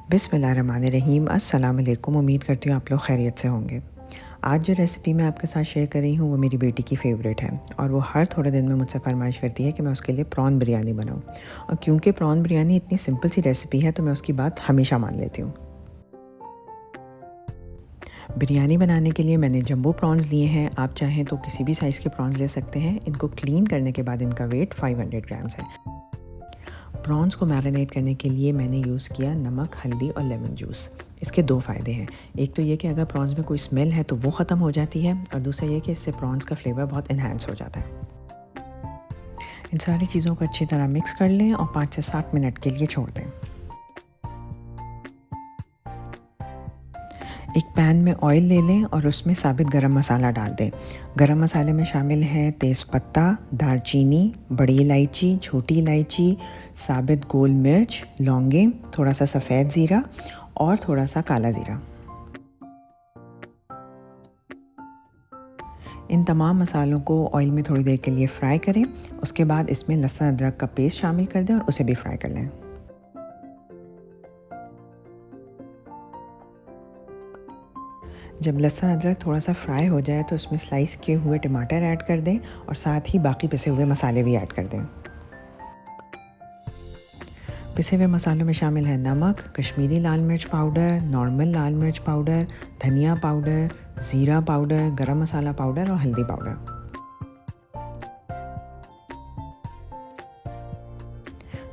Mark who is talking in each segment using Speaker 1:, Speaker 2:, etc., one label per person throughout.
Speaker 1: बिस्मिल्लाहिर्रहमानिर्रहीम। अस्सलाम वालेकुम। उम्मीद करती हूँ आप लोग खैरियत से होंगे। आज जो रेसिपी मैं आपके साथ शेयर कर रही हूँ वो मेरी बेटी की फ़ेवरेट है और वो हर थोड़े दिन में मुझसे फ़रमाइश करती है कि मैं उसके लिए प्रॉन बिरयानी बनाऊँ। और क्योंकि प्रॉन बिरयानी इतनी सिंपल सी रेसिपी है तो मैं उसकी बात हमेशा मान लेती हूँ। बिरयानी बनाने के लिए मैंने जंबो प्रॉन्स लिए हैं। आप चाहें तो किसी भी साइज़ के प्रॉन्स ले सकते हैं। इनको क्लीन करने के बाद इनका वेट 500 ग्राम्स है। प्रॉन्स को मैरिनेट करने के लिए मैंने यूज़ किया नमक, हल्दी और लेमन जूस। इसके दो फ़ायदे हैं। एक तो ये कि अगर प्रॉन्स में कोई स्मेल है तो वो ख़त्म हो जाती है और दूसरा ये कि इससे प्रॉन्स का फ्लेवर बहुत इन्हांस हो जाता है। इन सारी चीज़ों को अच्छी तरह मिक्स कर लें और 5 से 7 मिनट के लिए छोड़ दें। एक पैन में ऑयल ले लें और उसमें साबित गरम मसाला डाल दें। गरम मसाले में शामिल हैं तेज़पत्ता, दालचीनी, बड़ी इलायची, छोटी इलायची, साबित गोल मिर्च, लौंगे, थोड़ा सा सफ़ेद ज़ीरा और थोड़ा सा काला ज़ीरा। इन तमाम मसालों को ऑयल में थोड़ी देर के लिए फ्राई करें। उसके बाद इसमें लहसुन अदरक का पेस्ट शामिल कर दें और उसे भी फ्राई कर लें। जब लहसुन अदरक थोड़ा सा फ्राई हो जाए तो उसमें स्लाइस किए हुए टमाटर ऐड कर दें और साथ ही बाकी पिसे हुए मसाले भी ऐड कर दें। पिसे हुए मसालों में शामिल है नमक, कश्मीरी लाल मिर्च पाउडर, नॉर्मल लाल मिर्च पाउडर, धनिया पाउडर, ज़ीरा पाउडर, गरम मसाला पाउडर और हल्दी पाउडर।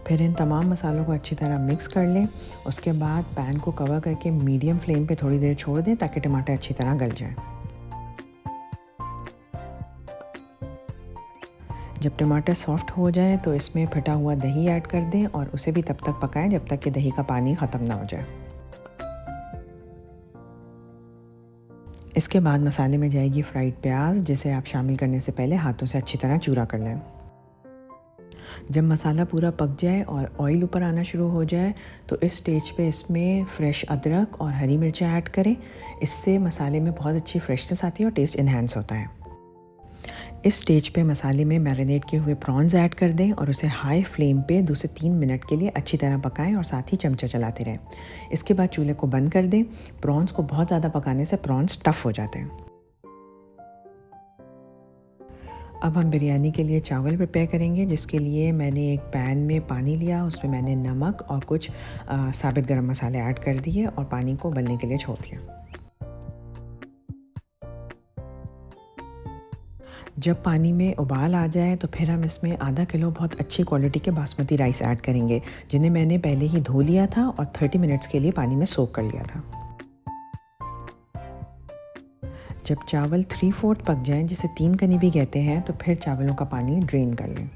Speaker 1: फिर इन तमाम मसालों को अच्छी तरह मिक्स कर लें। उसके बाद पैन को कवर करके मीडियम फ्लेम पे थोड़ी देर छोड़ दें ताकि टमाटर अच्छी तरह गल जाए। जब टमाटर सॉफ्ट हो जाए तो इसमें फटा हुआ दही ऐड कर दें और उसे भी तब तक पकाएं जब तक कि दही का पानी ख़त्म ना हो जाए। इसके बाद मसाले में जाएगी फ्राइड प्याज, जिसे आप शामिल करने से पहले हाथों से अच्छी तरह चूरा कर लें। जब मसाला पूरा पक जाए और ऑयल ऊपर आना शुरू हो जाए तो इस स्टेज पे इसमें फ्रेश अदरक और हरी मिर्चें ऐड करें। इससे मसाले में बहुत अच्छी फ्रेशनेस आती है और टेस्ट इन्हांस होता है। इस स्टेज पे मसाले में मैरिनेट किए हुए प्रॉन्स ऐड कर दें और उसे हाई फ्लेम पे 2 से 3 मिनट के लिए अच्छी तरह पकाएं और साथ ही चमचा चलाते रहें। इसके बाद चूल्हे को बंद कर दें। प्रॉन्स को बहुत ज़्यादा पकाने से प्रॉन्स टफ़ हो जाते हैं। अब हम बिरयानी के लिए चावल प्रिपेयर करेंगे, जिसके लिए मैंने एक पैन में पानी लिया। उसमें मैंने नमक और कुछ साबित गरम मसाले ऐड कर दिए और पानी को उबलने के लिए छोड़ दिया। जब पानी में उबाल आ जाए तो फिर हम इसमें आधा किलो बहुत अच्छी क्वालिटी के बासमती राइस ऐड करेंगे, जिन्हें मैंने पहले ही धो लिया था और 30 मिनट्स के लिए पानी में सोक कर लिया था। जब चावल 3/4 पक जाएं, जिसे 3 कनी भी कहते हैं, तो फिर चावलों का पानी ड्रेन कर लें।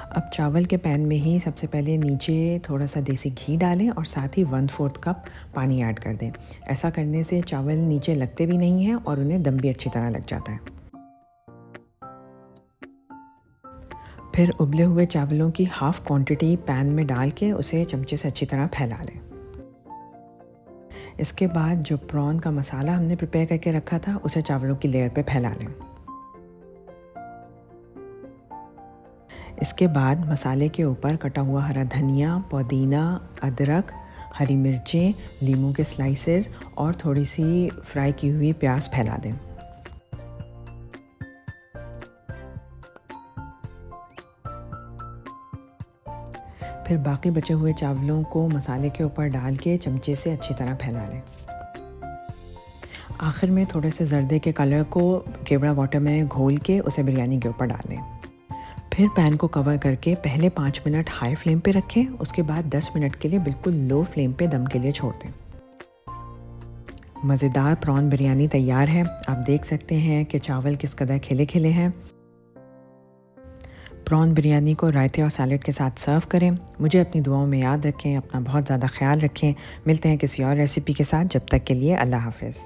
Speaker 1: अब चावल के पैन में ही सबसे पहले नीचे थोड़ा सा देसी घी डालें और साथ ही 1/4 कप पानी ऐड कर दें। ऐसा करने से चावल नीचे लगते भी नहीं हैं और उन्हें दम भी अच्छी तरह लग जाता है। फिर उबले हुए चावलों की हाफ़ क्वांटिटी पैन में डाल के उसे चमचे से अच्छी तरह फैला लें। इसके बाद जो प्रॉन का मसाला हमने प्रिपेयर करके रखा था उसे चावलों की लेयर पे फैला लें। इसके बाद मसाले के ऊपर कटा हुआ हरा धनिया, पुदीना, अदरक, हरी मिर्चें, लीमू के स्लाइसेस और थोड़ी सी फ्राई की हुई प्याज फैला दें। फिर बाकी बचे हुए चावलों को मसाले के ऊपर डाल के चमचे से अच्छी तरह फैला लें। आखिर में थोड़े से जर्दे के कलर को केवड़ा वाटर में घोल के उसे बिरयानी के ऊपर डाल लें। फिर पैन को कवर करके पहले 5 मिनट हाई फ्लेम पे रखें। उसके बाद 10 मिनट के लिए बिल्कुल लो फ्लेम पे दम के लिए छोड़ दें। मज़ेदार प्रॉन बिरयानी तैयार है। आप देख सकते हैं कि चावल किस कदर खिले खिले हैं। प्रॉन बिरयानी को रायते और सैलेड के साथ सर्व करें। मुझे अपनी दुआओं में याद रखें। अपना बहुत ज़्यादा ख्याल रखें। मिलते हैं किसी और रेसिपी के साथ। जब तक के लिए अल्लाह हाफ़िज़।